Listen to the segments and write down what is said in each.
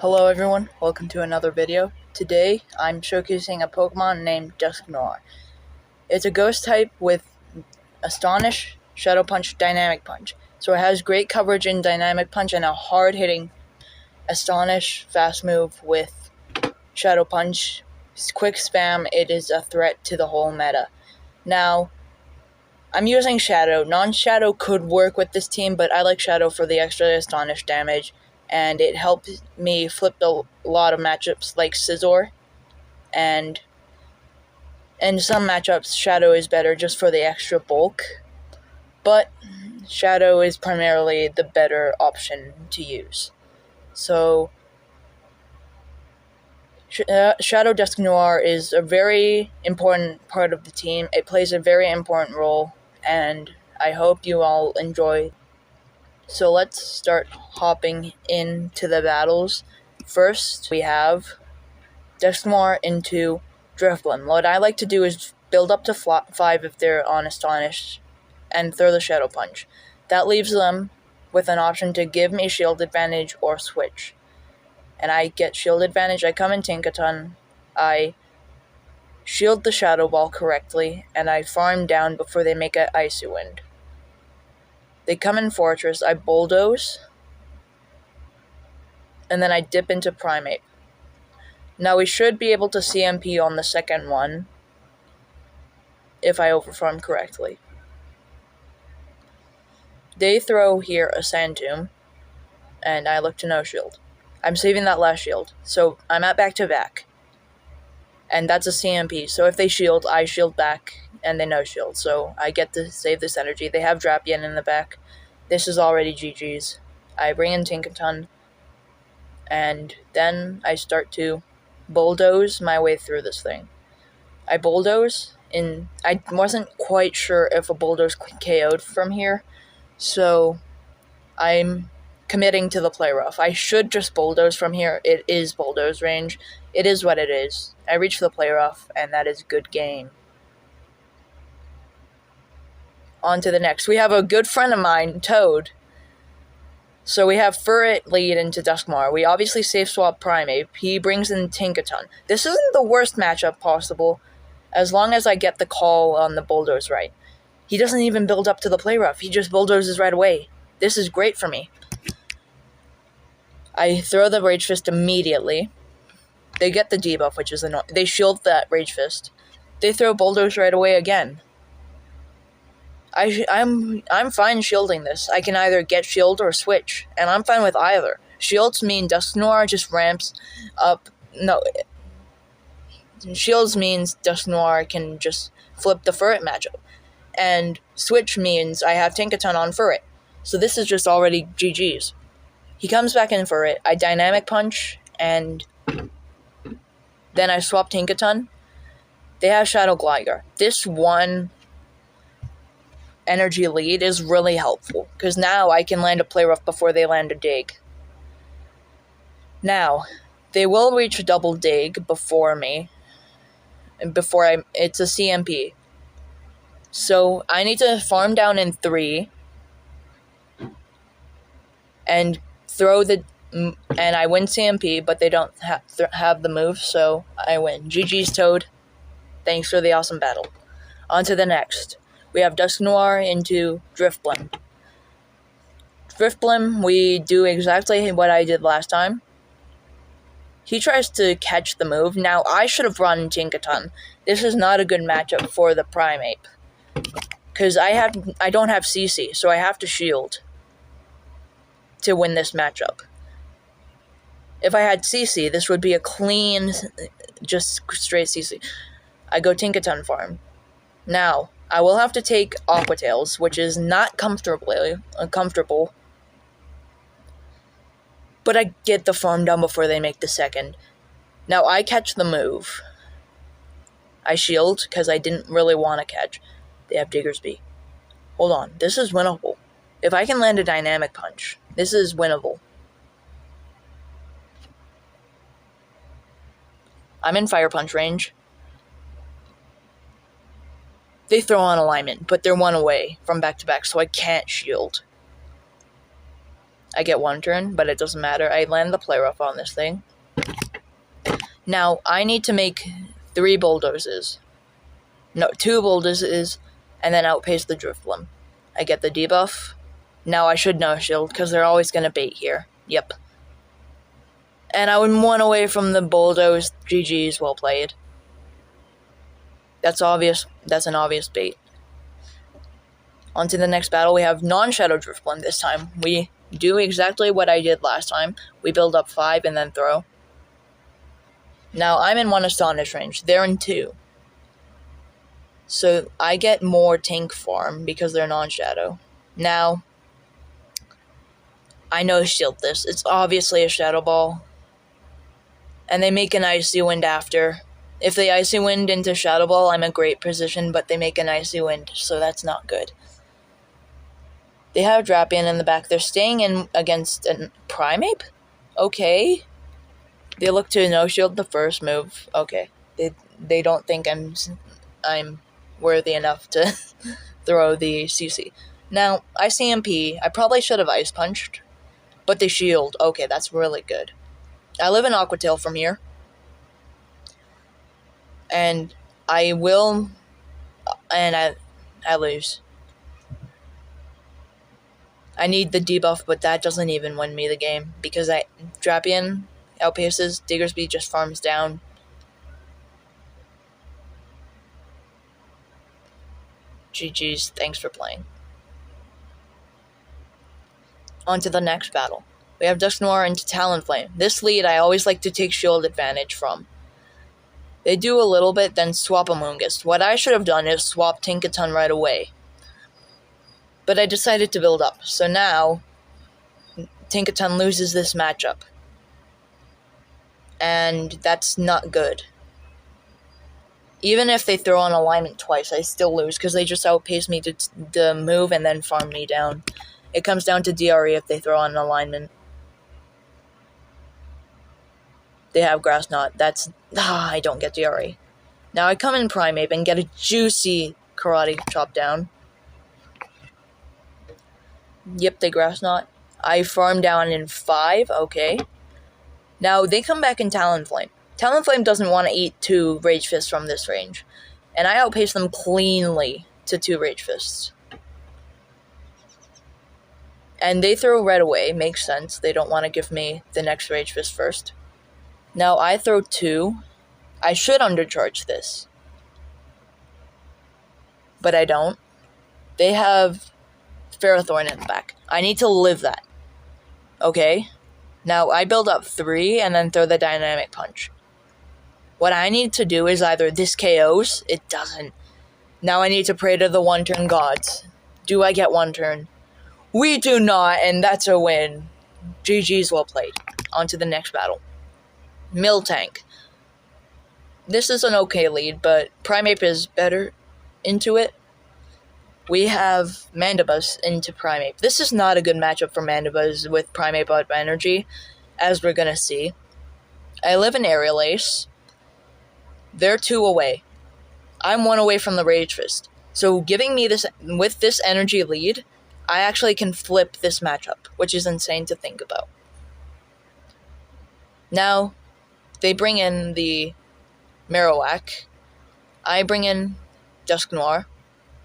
Hello everyone, welcome to another video. Today, I'm showcasing a Pokemon named Dusknoir. It's a ghost type with Astonish, Shadow Punch, Dynamic Punch. So it has great coverage in Dynamic Punch and a hard-hitting Astonish fast move with Shadow Punch. Quick spam, it is a threat to the whole meta. Now, I'm using Shadow. Non-Shadow could work with this team, but I like Shadow for the extra Astonish damage. And it helped me flip a lot of matchups like Scizor, and in some matchups Shadow is better just for the extra bulk, but Shadow is primarily the better option to use. So Shadow Dusknoir is a very important part of the team. It plays a very important role, and I hope you all enjoy. So let's start hopping into the battles. First, we have Dusknoir into Drifblim. What I like to do is build up to 5 if they're on Astonish, and throw the Shadow Punch. That leaves them with an option to give me shield advantage or switch. And I get shield advantage, I come in Tinkaton, I shield the Shadow Ball correctly, and I farm down before they make an Icy Wind. They come in Fortress, I Bulldoze, and then I dip into Primeape. Now we should be able to CMP on the second one, if I overfarm correctly. They throw here a Sand Tomb, and I look to no shield. I'm saving that last shield, so I'm at back-to-back. And that's a CMP, so if they shield, I shield back, and they no shield, so I get to save this energy. They have Drapion in the back. This is already GG's. I bring in Tinkaton, and then I start to bulldoze my way through this thing. I bulldoze, and I wasn't quite sure if a bulldoze KO'd from here, so I'm committing to the play rough. I should just bulldoze from here. It is bulldoze range. It is what it is. I reach for the play rough, and that is good game. On to the next. We have a good friend of mine, Toad. So we have Furret lead into Dusknoir. We obviously safe swap Primeape. He brings in Tinkaton. This isn't the worst matchup possible, as long as I get the call on the bulldoze right. He doesn't even build up to the play rough. He just bulldozes right away. This is great for me. I throw the Rage Fist immediately. They get the debuff, which is annoying. They shield that Rage Fist. They throw bulldoze right away again. I'm fine shielding this. I can either get shield or switch, and I'm fine with either. Shields mean Dusknoir just ramps up. No, shields means Dusknoir can just flip the Furret matchup, and switch means I have Tinkaton on Furret. So this is just already GG's. He comes back in Furret. I Dynamic Punch, and then I swap Tinkaton. They have Shadow Gligar. This one energy lead is really helpful, because now I can land a play rough before they land a dig. Now, they will reach a double dig before me, it's a CMP. So I need to farm down in 3, and I win CMP, but they don't have the move, so I win. GG's Toad. Thanks for the awesome battle. On to the next. We have Dusknoir into Drifblim. Drifblim, we do exactly what I did last time. He tries to catch the move. Now, I should have run Tinkaton. This is not a good matchup for the Primeape, because I don't have CC, so I have to shield to win this matchup. If I had CC, this would be a clean, just straight CC. I go Tinkaton farm. Now, I will have to take Aqua Tails, which is not comfortable. But I get the farm done before they make the second. Now, I catch the move. I shield, because I didn't really want to catch. They have Diggersby. Hold on, this is winnable. If I can land a Dynamic Punch, this is winnable. I'm in Fire Punch range. They throw on Alignment, but they're one away from back-to-back, so I can't shield. I get 1 turn, but it doesn't matter. I land the play rough on this thing. Now, I need to make 3 bulldozers. No, 2 bulldozers, and then outpace the Driftblim. I get the debuff. Now I should no shield, because they're always going to bait here. Yep. And I went 1 away from the bulldoze. GG's, well played. That's obvious. That's an obvious bait. On to the next battle. We have non-Shadow Driftblim this time. We do exactly what I did last time. We build up 5 and then throw. Now, I'm in 1 Astonish range. They're in 2. So, I get more tank farm because they're non-Shadow. Now, I no-shield this. It's obviously a Shadow Ball. And they make an Icy Wind after. If they Icy Wind into Shadow Ball, I'm in a great position, but they make an Icy Wind, so that's not good. They have Drapion in the back. They're staying in against a Primeape? Okay. They look to no-shield the first move. Okay. They don't think I'm worthy enough to throw the CC. Now, ICMP, I probably should have Ice Punched, but they shield. Okay, that's really good. I live in Aquatail from here. And I will... And I lose. I need the debuff, but that doesn't even win me the game. Because Drapion outpaces, Diggersby just farms down. GG's, thanks for playing. On to the next battle. We have Dusknoir into Talonflame. This lead I always like to take shield advantage from. They do a little bit, then swap Amoonguss. What I should have done is swap Tinkaton right away. But I decided to build up. So now, Tinkaton loses this matchup. And that's not good. Even if they throw on alignment twice, I still lose, because they just outpace me to the move and then farm me down. It comes down to DRE if they throw on alignment. They have Grass Knot. I don't get DRE. Now I come in Primeape and get a juicy Karate Chop down. Yep, they Grass Knot. I farm down in 5, okay. Now they come back in Talonflame. Talonflame doesn't want to eat 2 Rage Fists from this range. And I outpace them cleanly to 2 Rage Fists. And they throw red away, makes sense. They don't want to give me the next Rage Fist first. Now I throw 2. I should undercharge this. But I don't. They have Ferrothorn in the back. I need to live that. Okay. Now I build up 3 and then throw the Dynamic Punch. What I need to do is either this KOs. It doesn't. Now I need to pray to the 1-turn gods. Do I get 1 turn? We do not, and that's a win. GG's, well played. On to the next battle. Miltank. This is an okay lead, but Primeape is better into it. We have Mandibuzz into Primeape. This is not a good matchup for Mandibuzz with Primeape out of energy, as we're gonna see. I live in Aerial Ace. They're 2 away. I'm 1 away from the Rage Fist. So giving me this, with this energy lead, I actually can flip this matchup, which is insane to think about. Now, they bring in the Marowak. I bring in Dusknoir.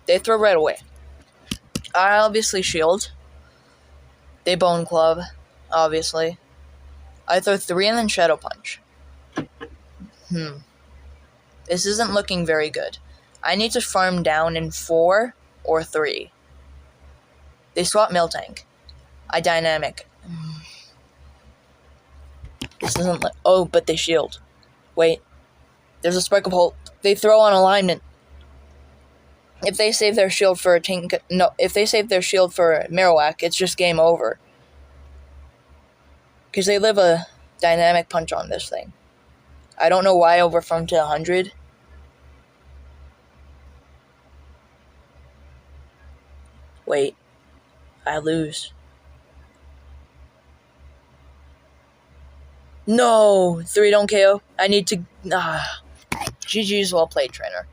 They throw red away. I obviously shield. They Bone Club, obviously. I throw 3 and then Shadow Punch. This isn't looking very good. I need to farm down in 4 or 3. They swap Miltank. I Dynamic. This isn't oh, but they shield. Wait. There's a Spark of Hope. They throw on alignment. If they save their shield for if they save their shield for Marowak, it's just game over. Because they live a Dynamic Punch on this thing. I don't know why I overfarmed to 100. Wait. I lose. No! 3 don't KO. I need to... GG's, well played, trainer.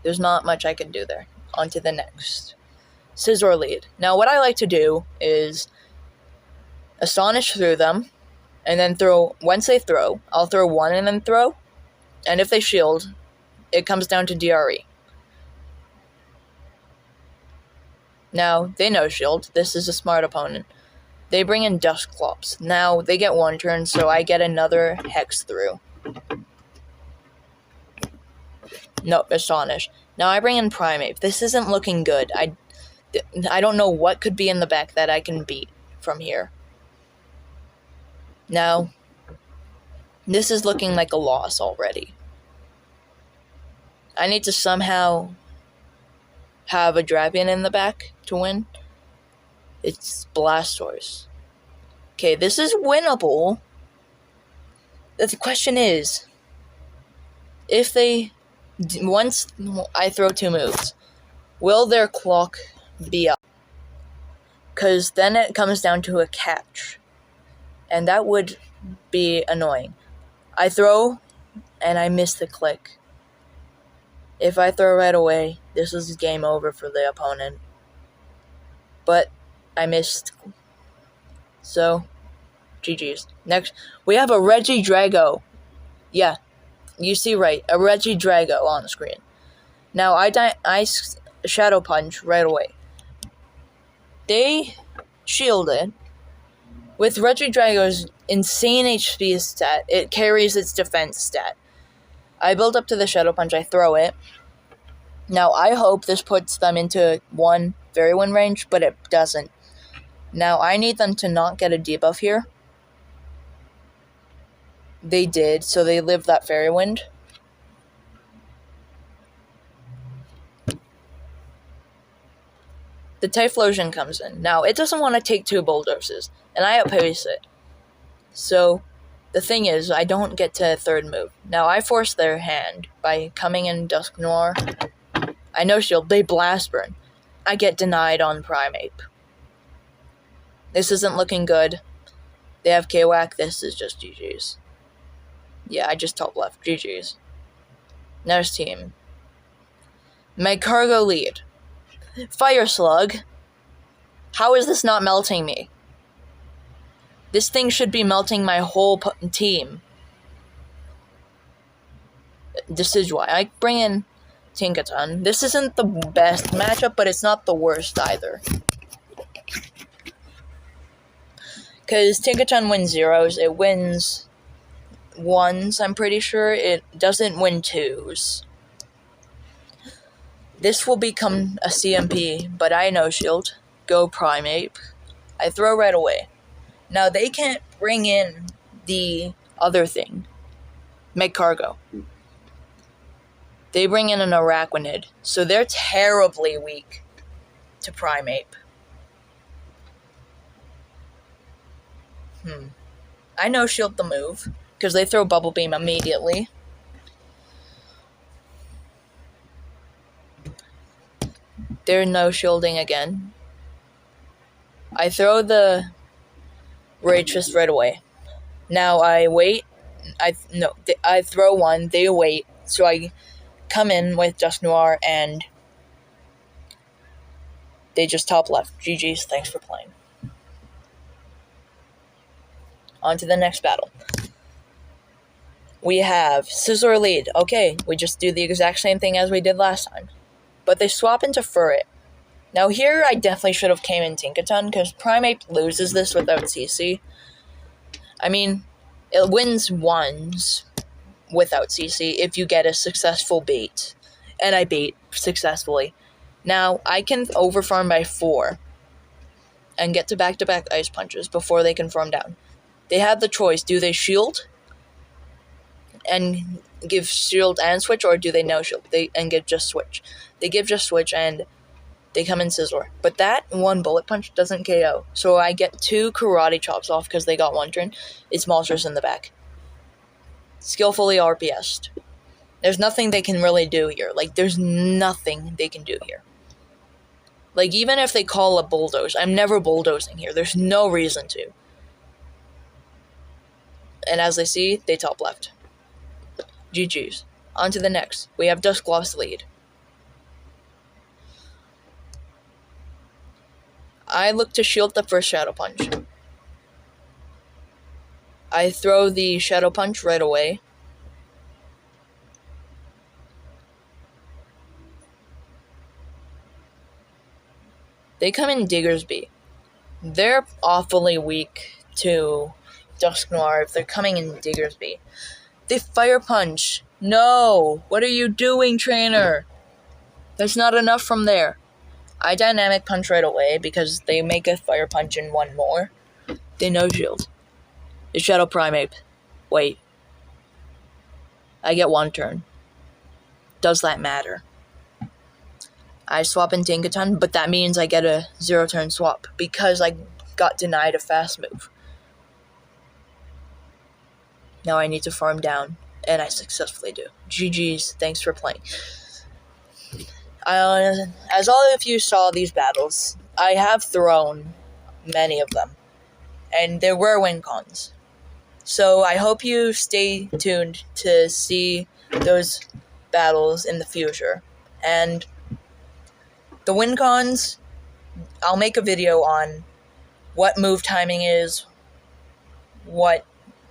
There's not much I can do there. On to the next. Scizor lead. Now what I like to do is Astonish through them, and then throw. Once they throw, I'll throw one and then throw, and if they shield, it comes down to DRE. Now, they no shield. This is a smart opponent. They bring in Dusclops. Now, they get one turn, so I get another Hex through. Nope, Astonish. Now I bring in Primeape. This isn't looking good. I don't know what could be in the back that I can beat from here. Now, this is looking like a loss already. I need to somehow have a Drapion in the back to win. It's Blastoise. Okay, this is winnable. The question is, if they... Once I throw two moves, will their clock be up? Because then it comes down to a catch. And that would be annoying. I throw, and I miss the click. If I throw right away, this is game over for the opponent. But I missed. So, GG's. Next, we have a Regidrago. Yeah, you see right, a Regidrago on the screen. Now, I Shadow Punch right away. They shielded. With Regidrago's insane HP stat, it carries its defense stat. I build up to the Shadow Punch, I throw it. Now, I hope this puts them into one Fairy Wind range, but it doesn't. Now, I need them to not get a debuff here. They did, so they lived that Fairy Wind. The Typhlosion comes in. Now, it doesn't want to take two Bulldozers, and I outpace it. So, the thing is, I don't get to a third move. Now, I force their hand by coming in Dusknoir. I no shield, they Blast Burn. I get denied on Primeape. This isn't looking good. They have K-Whack, this is just GG's. Yeah, I just top left, GG's. Next team. Magcargo lead. Fire Slug. How is this not melting me? This thing should be melting my whole team. This is why. I bring in Tinkaton. This isn't the best matchup, but it's not the worst either. Because Tinkaton wins zeros. It wins ones, I'm pretty sure. It doesn't win twos. This will become a CMP, but I no shield. Go Primeape. I throw right away. Now, they can't bring in the other thing. Magcargo. They bring in an Araquanid, so they're terribly weak to Primeape. I no shield the move, because they throw Bubble Beam immediately. They're no shielding again. I throw the Rage Fist right away. Now I wait. I throw one. They wait. So I come in with Dusknoir and they just top left. GG's. Thanks for playing. On to the next battle. We have Scizor lead. Okay, we just do the exact same thing as we did last time. But they swap into Furret. Now here, I definitely should have came in Tinkaton, because Primeape loses this without CC. I mean, it wins ones without CC if you get a successful bait. And I bait successfully. Now, I can overfarm by 4 and get to back-to-back Ice Punches before they can farm down. They have the choice. Do they shield and give shield and switch, or do they no shield and give just switch? They give just switch and they come in Scizor. But that one Bullet Punch doesn't KO. So I get 2 Karate Chops off because they got one turn. It's monsters in the back. Skillfully RPS'd. There's nothing they can really do here. Like, there's nothing they can do here. Like, even if they call a bulldoze, I'm never bulldozing here. There's no reason to. And as they see, they top left. GG's. On to the next. We have Dusclops lead. I look to shield the first Shadow Punch. I throw the Shadow Punch right away. They come in Diggersby. They're awfully weak to Dusknoir if they're coming in Diggersby. They Fire Punch. No! What are you doing, trainer? There's not enough from there. I Dynamic Punch right away because they make a Fire Punch and one more. They no shield. The Shadow Primeape. Wait. I get one turn. Does that matter? I swap in Dinkaton, but that means I get a 0-turn swap because I got denied a fast move. Now I need to farm down, and I successfully do. GG's, thanks for playing. As all of you saw these battles, I have thrown many of them, and there were win cons. So I hope you stay tuned to see those battles in the future. And the win cons, I'll make a video on what move timing is, what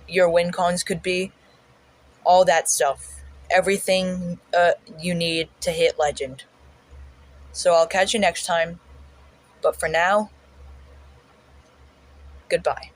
your win cons could be, all that stuff. Everything you need to hit Legend. So I'll catch you next time. But for now, goodbye.